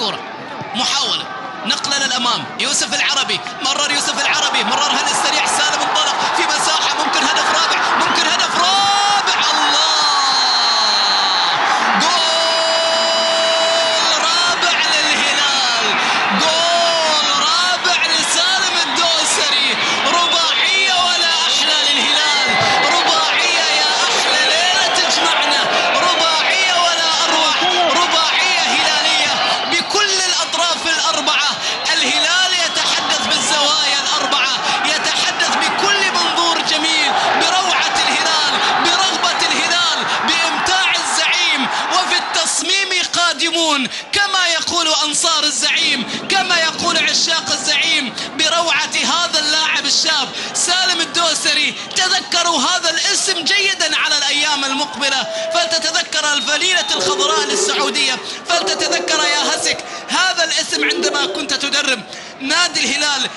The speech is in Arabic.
الكرة، محاولة نقلة للأمام، يوسف العربي، مرر يوسف العربي، مررها للسريع، سالم انطلق في مساحة، ممكن هدف رابع، ممكن هدف رابع. الله، جول رابع للهلال، جول رابع لسالم الدوسري، رباعية ولا أحلى للهلال، رباعية يا أحلى ليلة تجمعنا، رباعية ولا أروع، رباعية هلالية بكل الأطراف الأربعة. الهلال يتحدث بالزوايا الأربعة، يتحدث بكل منظور جميل، بروعة الهلال، برغبة الهلال، بإمتاع الزعيم، وفي التصميم قادمون كما يقول أنصار الزعيم، كما يقول عشاق الزعيم، بروعة هذا اللاعب الشاب سالم الدوسري. تذكروا هذا الاسم جيدا على الأيام المقبلة، فلتتذكر الفليلة الخضراء للسعودية، فلتتذكر يا هسك هذا الاسم عندما كنت تدرب نادي الهلال.